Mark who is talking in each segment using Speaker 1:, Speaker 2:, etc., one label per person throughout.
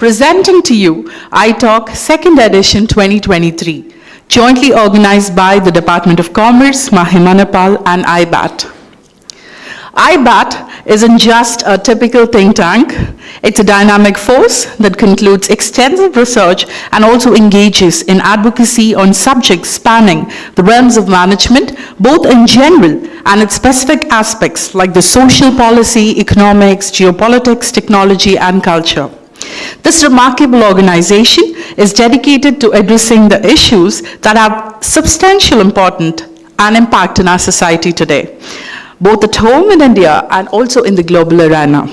Speaker 1: Presenting to you iTALK 2nd edition 2023, jointly organized by the Department of Commerce, Mahe and IBAT. IBAT isn't just a typical think tank. It's a dynamic force that concludes extensive research and also engages in advocacy on subjects spanning the realms of management, both in general and its specific aspects like the social policy, economics, geopolitics, technology, and culture. This remarkable organization is dedicated to addressing the issues that have substantial importance and impact in our society today, both at home in India and also in the global arena.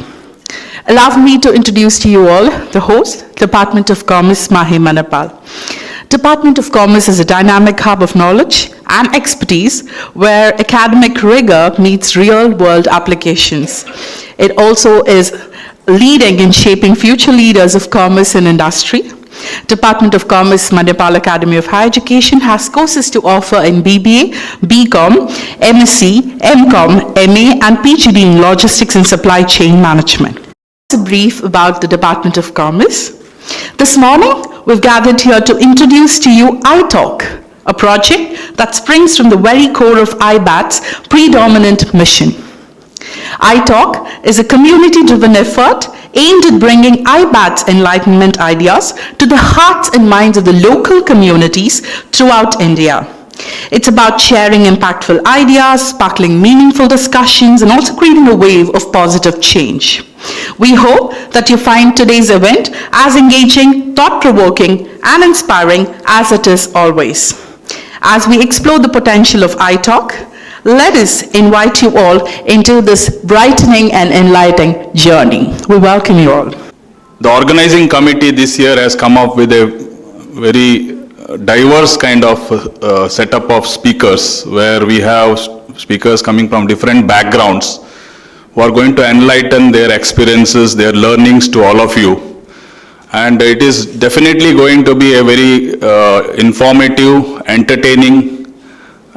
Speaker 1: Allow me to introduce to you all the host, Department of Commerce, Mahe. Department of Commerce is a dynamic hub of knowledge and expertise where academic rigor meets real-world applications. It also is leading in shaping future leaders of commerce and industry. Department of Commerce Manipal Academy of Higher Education has courses to offer in BBA, BCom, MSc, MCom, MA, and PhD in Logistics and Supply Chain Management. A brief about the Department of Commerce. This morning, we've gathered here to introduce to you iTALK, a project that springs from the very core of IBAT's predominant mission. iTALK is a community-driven effort aimed at bringing IBAT's enlightenment ideas to the hearts and minds of the local communities throughout India. It's about sharing impactful ideas, sparkling meaningful discussions, and also creating a wave of positive change. We hope that you find today's event as engaging, thought-provoking, and inspiring as it is always. As we explore the potential of iTALK, let us invite you all into this brightening and enlightening journey. We welcome you all.
Speaker 2: The organizing committee this year has come up with a very diverse kind of setup of speakers, where we have speakers coming from different backgrounds who are going to enlighten their experiences, their learnings to all of you. And it is definitely going to be a very informative, entertaining,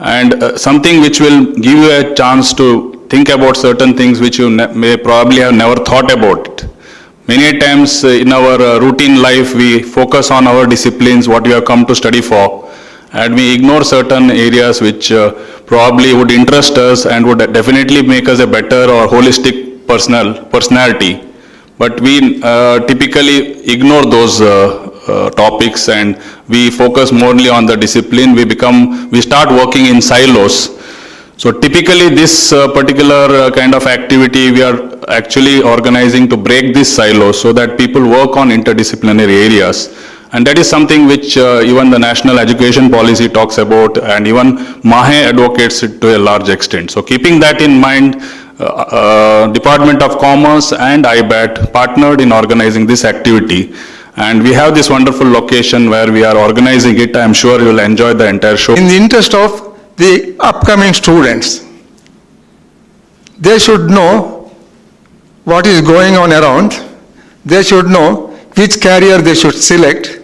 Speaker 2: and something which will give you a chance to think about certain things which you may probably have never thought about. Many times in our routine life, we focus on our disciplines, what we have come to study for, and we ignore certain areas which probably would interest us and would definitely make us a better or holistic personality. But we typically ignore those topics, and we focus morely on the discipline. We start working in silos. So typically this particular kind of activity we are actually organizing to break this silo so that people work on interdisciplinary areas. And that is something which even the National Education Policy talks about, and even Mahe advocates it to a large extent. So keeping that in mind, Department of Commerce and IBAT partnered in organizing this activity. And we have this wonderful location where we are organizing it. I am sure you will enjoy the entire show.
Speaker 3: In the interest of the upcoming students, they should know what is going on around. They should know which career they should select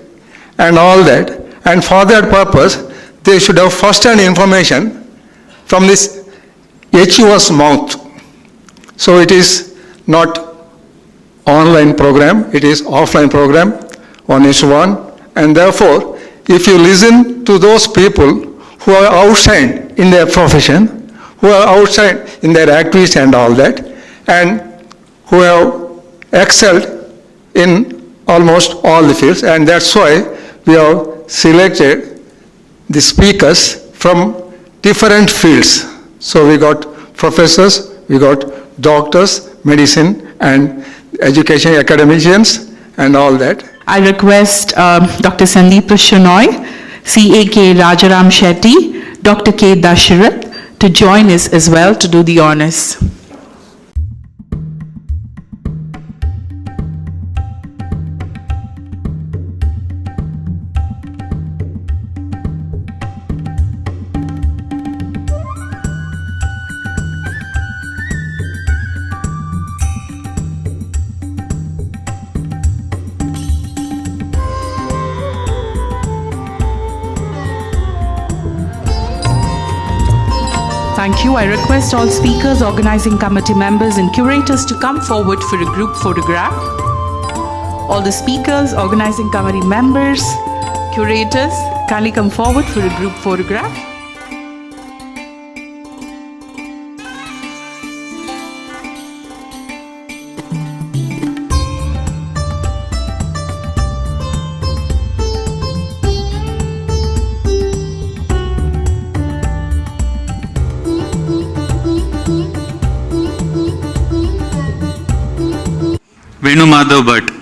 Speaker 3: and all that. And for that purpose, they should have first-hand information from this HU's mouth. So it is not online program, it is offline program, 1:1, and therefore, if you listen to those people who are outside in their profession, who are outside in their activities and all that, and who have excelled in almost all the fields, and that's why we have selected the speakers from different fields. So we got professors, we got doctors, medicine, and education academicians, and all that.
Speaker 1: I request Dr. Sandeep Shenoy, CA.K. Rajaram Shetty, Dr. K. Dasharath to join us as well to do the honors. Thank you. I request all speakers, organizing committee members, and curators to come forward for a group photograph. All the speakers, organizing committee members, curators, kindly come forward for a group photograph.
Speaker 4: Venumadhav Bhat.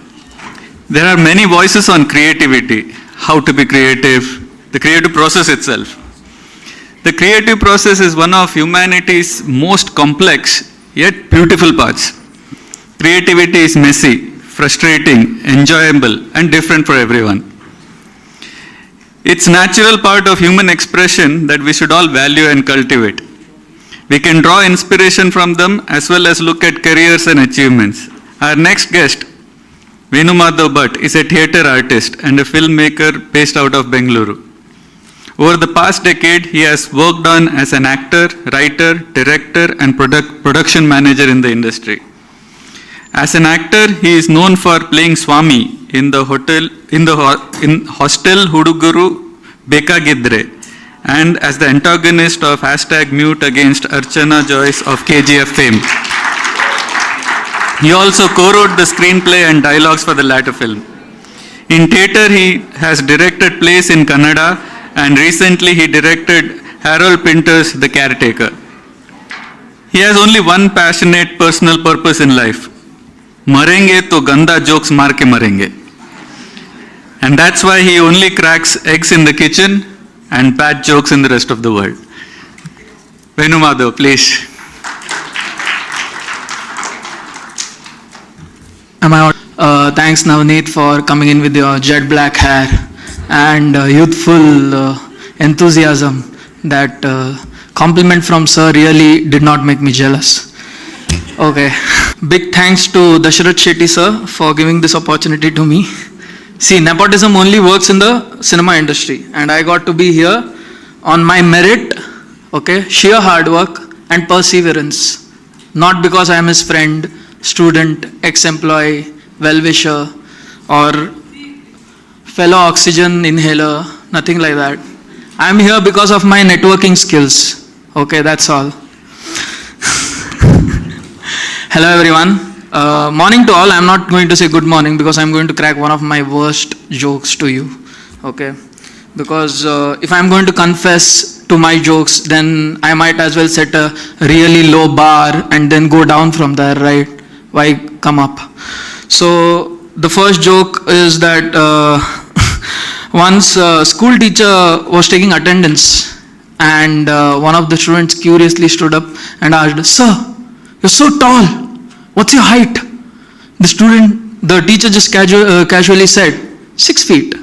Speaker 4: There are many voices on creativity, how to be creative, the creative process itself. The creative process is one of humanity's most complex yet beautiful parts. Creativity is messy, frustrating, enjoyable, and different for everyone. It's a natural part of human expression that we should all value and cultivate. We can draw inspiration from them as well as look at careers and achievements. Our next guest, Venumadhav Bhat, is a theatre artist and a filmmaker based out of Bengaluru. Over the past decade, he has worked on as an actor, writer, director, and production manager in the industry. As an actor, he is known for playing Swami in Hostel Huduguru Bekagidre, and as the antagonist of #Mute against Archana Joyce of KGF fame. He also co-wrote the screenplay and dialogues for the latter film. In theatre, he has directed plays in Kannada, and recently he directed Harold Pinter's The Caretaker. He has only one passionate personal purpose in life. Marenge to ganda jokes maar ke marenge. And that's why he only cracks eggs in the kitchen and bad jokes in the rest of the world. Venumadhav, please.
Speaker 5: Thanks Navneet for coming in with your jet black hair and youthful enthusiasm. That compliment from sir really did not make me jealous. Okay. Big thanks to Dasharath Shetty sir for giving this opportunity to me. See, nepotism only works in the cinema industry, and I got to be here on my merit, okay, sheer hard work and perseverance. Not because I am his friend, student, ex-employee, well-wisher, or fellow oxygen inhaler, nothing like that. I am here because of my networking skills. Okay, that's all. Hello everyone. Morning to all. I am not going to say good morning because I am going to crack one of my worst jokes to you. Okay, because if I am going to confess to my jokes, then I might as well set a really low bar and then go down from there, right? Why come up? So the first joke is that once a school teacher was taking attendance, and one of the students curiously stood up and asked, "Sir, you're so tall. What's your height?" The teacher just casually said, 6 feet.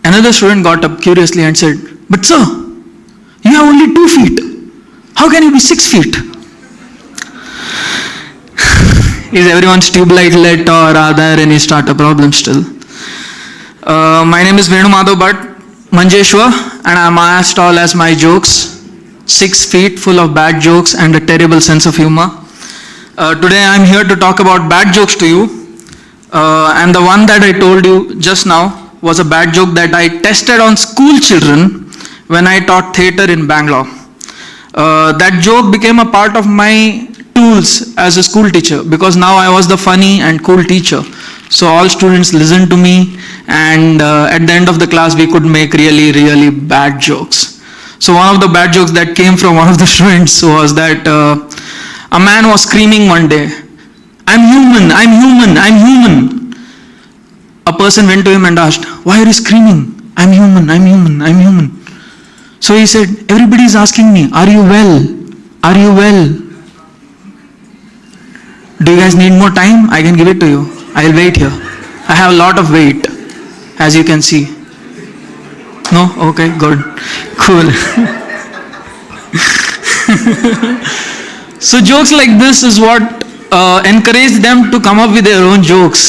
Speaker 5: Another student got up curiously and said, "But sir, you have only 2 feet. How can you be 6 feet?" Is everyone's tube light lit, or are there any starter problems still? My name is Venumadhav Bhat, Manjeshwar, and I'm as tall as my jokes. 6 feet, full of bad jokes and a terrible sense of humor. Today I'm here to talk about bad jokes to you. And the one that I told you just now was a bad joke that I tested on school children when I taught theatre in Bangalore. That joke became a part of my tools as a school teacher, because now I was the funny and cool teacher. So all students listened to me, and at the end of the class we could make really, really bad jokes. So one of the bad jokes that came from one of the students was that a man was screaming one day, "I'm human, I'm human, I'm human." A person went to him and asked, "Why are you screaming? I'm human, I'm human, I'm human." So he said, "Everybody is asking me, are you well? Are you well?" Do you guys need more time? I can give it to you. I'll wait here. I have a lot of weight, as you can see. No? Okay, good. Cool. So jokes like this is what encouraged them to come up with their own jokes.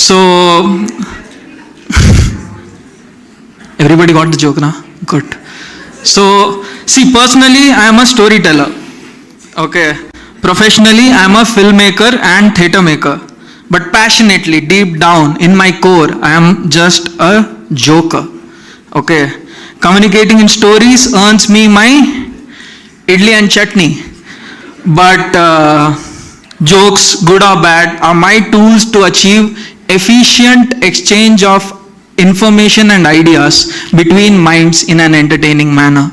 Speaker 5: So, everybody got the joke, na? Good. So, see, personally, I am a storyteller. Okay. Professionally, I am a filmmaker and theatre maker. But passionately, deep down, in my core, I am just a joker. Okay. Communicating in stories earns me my idli and chutney. But jokes, good or bad, are my tools to achieve efficient exchange of information and ideas between minds in an entertaining manner.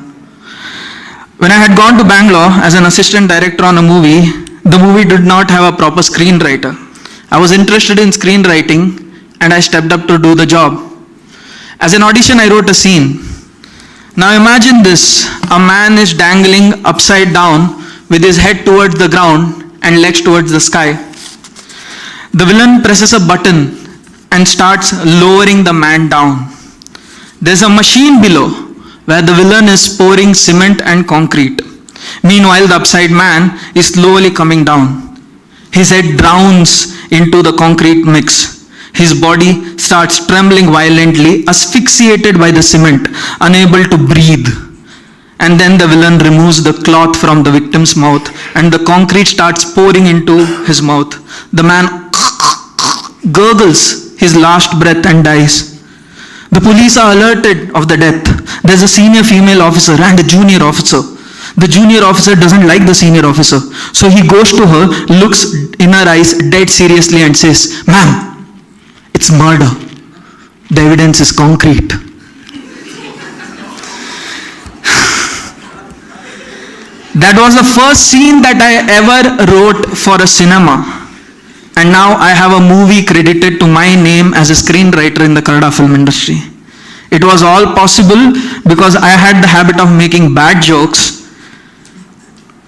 Speaker 5: When I had gone to Bangalore as an assistant director on a movie, the movie did not have a proper screenwriter. I was interested in screenwriting and I stepped up to do the job. As an audition, I wrote a scene. Now imagine this, a man is dangling upside down with his head towards the ground and legs towards the sky. The villain presses a button and starts lowering the man down. There's a machine below where the villain is pouring cement and concrete. Meanwhile, the upside man is slowly coming down. His head drowns into the concrete mix. His body starts trembling violently, asphyxiated by the cement, unable to breathe. And then the villain removes the cloth from the victim's mouth and the concrete starts pouring into his mouth. The man gurgles his last breath and dies. The police are alerted of the death. There's a senior female officer and a junior officer. The junior officer doesn't like the senior officer. So he goes to her, looks in her eyes dead seriously and says, "Ma'am, it's murder. The evidence is concrete." That was the first scene that I ever wrote for a cinema. And now I have a movie credited to my name as a screenwriter in the Kannada film industry. It was all possible because I had the habit of making bad jokes.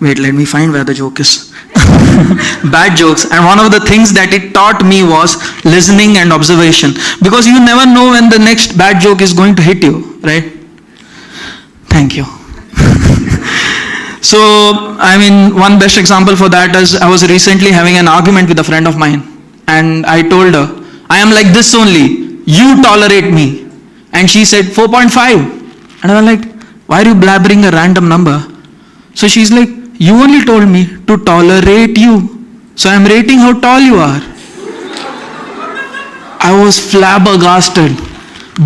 Speaker 5: Wait, let me find where the joke is. Bad jokes. And one of the things that it taught me was listening and observation. Because you never know when the next bad joke is going to hit you, right? Thank you. So, one best example for that is I was recently having an argument with a friend of mine. And I told her, I am like this only. You tolerate me. And she said 4.5. And I was like, why are you blabbering a random number? So she's like, you only told me to tolerate you. So I'm rating how tall you are. I was flabbergasted.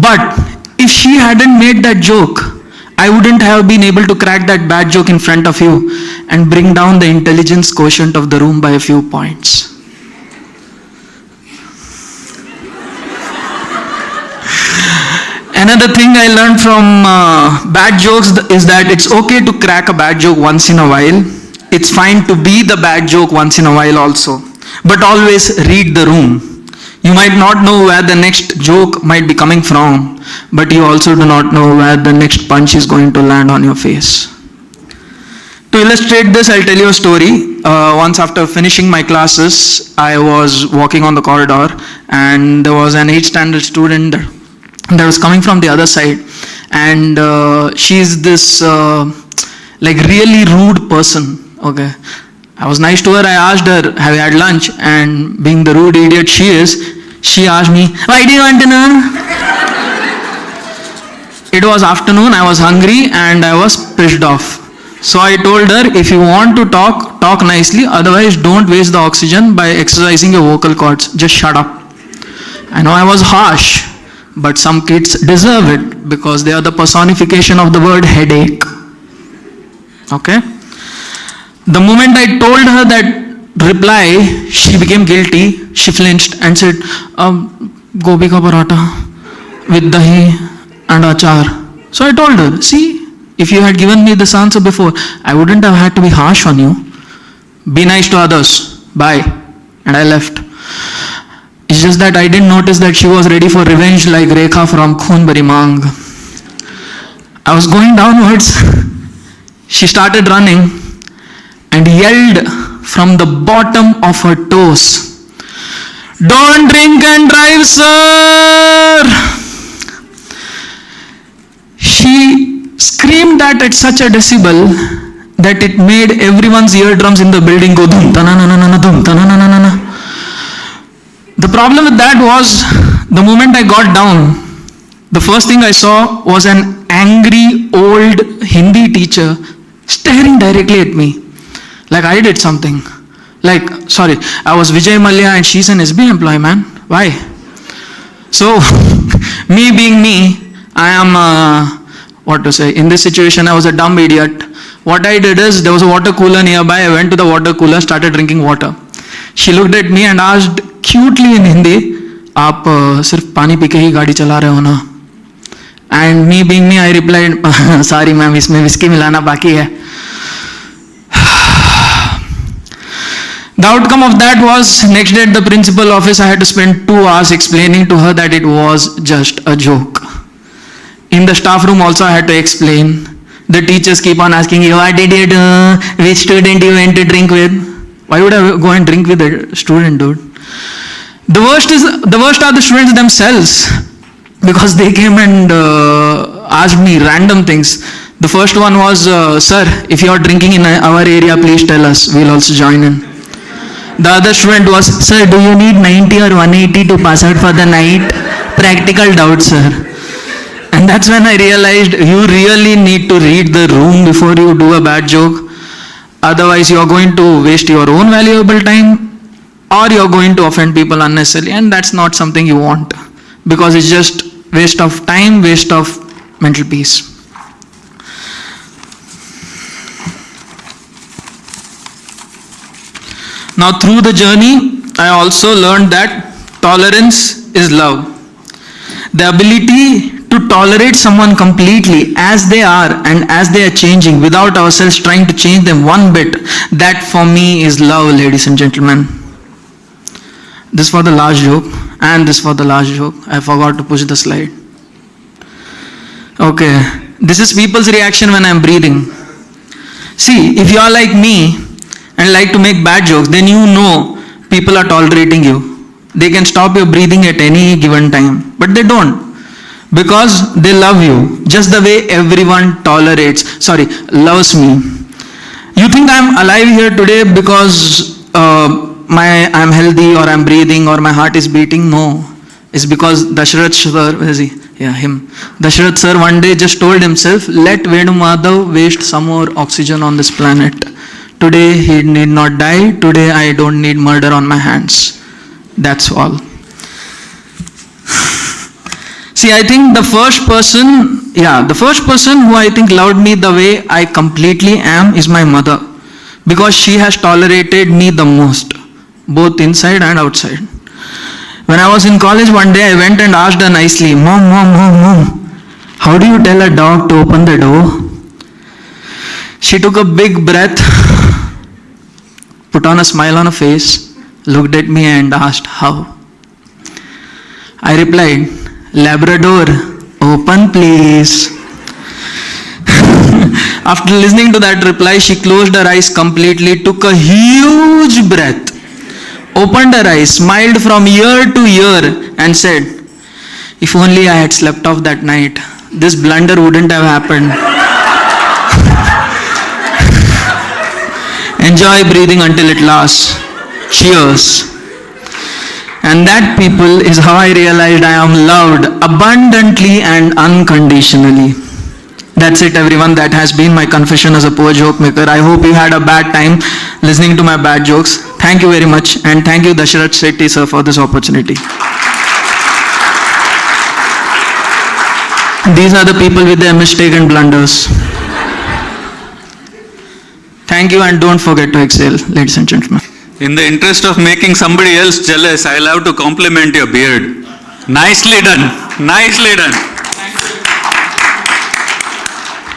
Speaker 5: But if she hadn't made that joke, I wouldn't have been able to crack that bad joke in front of you and bring down the intelligence quotient of the room by a few points. Another thing I learned from bad jokes is that it's okay to crack a bad joke once in a while. It's fine to be the bad joke once in a while also. But always read the room. You might not know where the next joke might be coming from, but you also do not know where the next punch is going to land on your face. To illustrate this, I'll tell you a story. Once after finishing my classes, I was walking on the corridor and there was an 8th standard student that was coming from the other side, and she's this really rude person. Okay, I was nice to her. I asked her, have you had lunch? And being the rude idiot she is, she asked me, why do you want to know? It was afternoon, I was hungry and I was pissed off. So I told her, if you want to talk, talk nicely, otherwise don't waste the oxygen by exercising your vocal cords. Just shut up. I know I was harsh, but some kids deserve it because they are the personification of the word headache. Okay? The moment I told her that reply, she became guilty. She flinched and said, gobi ka paratha with dahi and achar. So I told her, see, if you had given me this answer before, I wouldn't have had to be harsh on you. Be nice to others. Bye. And I left. It's just that I didn't notice that she was ready for revenge like Rekha from Khoon Bari Mang. I was going downwards. She started running and yelled from the bottom of her toes, "Don't drink and drive, sir!" She screamed that at such a decibel that it made everyone's eardrums in the building go dum ta-na-na-na-na, dum ta-na-na-na-na. The problem with that was, the moment I got down, the first thing I saw was an angry old Hindi teacher staring directly at me, like I did something. I was Vijay Mallya and she's an SB employee, man. Why? So, me being me, I am, in this situation I was a dumb idiot. What I did is, there was a water cooler nearby, I went to the water cooler, started drinking water. She looked at me and asked cutely in Hindi, आप सिर्फ पानी P के ही गाड़ी चला रहे हो ना? And me being me, I replied, sorry ma'am, इसमें whiskey मिलाना बाकी है. The outcome of that was, next day at the principal office, I had to spend 2 hours explaining to her that it was just a joke. In the staff room also I had to explain. The teachers keep on asking you, what did you do? Which student you went to drink with? Why would I go and drink with a student, dude? The worst are the students themselves, because they came and asked me random things. The first one was, sir, if you are drinking in our area, please tell us, we'll also join in. The other student was, sir, do you need 90 or 180 to pass out for the night? Practical doubt, sir. And that's when I realized you really need to read the room before you do a bad joke. Otherwise, you are going to waste your own valuable time, or you are going to offend people unnecessarily, and that's not something you want, because it's just waste of time, waste of mental peace. Now, through the journey, I also learned that tolerance is love. The ability to tolerate someone completely as they are and as they are changing without ourselves trying to change them one bit, that for me is love, ladies and gentlemen. This for the last joke, and this for the last joke. I forgot to push the slide. Okay, this is people's reaction when I am breathing. See, if you are like me and like to make bad jokes, then you know people are tolerating you. They can stop your breathing at any given time, but they don't, because they love you just the way everyone loves me. You think I'm alive here today because I'm healthy or I'm breathing or my heart is beating? No, it's because Dashrath sir, where is he? Yeah, him. Dashrath sir one day just told himself, let Venumadhav waste some more oxygen on this planet. Today he need not die. Today I don't need murder on my hands. That's all. See, I think the first person who I think loved me the way I completely am is my mother, because she has tolerated me the most, both inside and outside. When I was in college one day, I went and asked her nicely, Mom, how do you tell a dog to open the door? She took a big breath, put on a smile on her face, looked at me and asked, how? I replied, Labrador, open please. After listening to that reply, she closed her eyes completely, took a huge breath, opened her eyes, smiled from ear to ear and said, if only I had slept off that night, this blunder wouldn't have happened. Enjoy breathing until it lasts. Cheers. And that, people, is how I realized I am loved abundantly and unconditionally. That's it, everyone. That has been my confession as a poor joke maker. I hope you had a bad time listening to my bad jokes. Thank you very much, and thank you Dashrath Shetty sir for this opportunity. These are the people with their mistaken blunders. Thank you, and don't forget to exhale, ladies and gentlemen.
Speaker 4: In the interest of making somebody else jealous, I'll have to compliment your beard. Nicely done. Nicely done.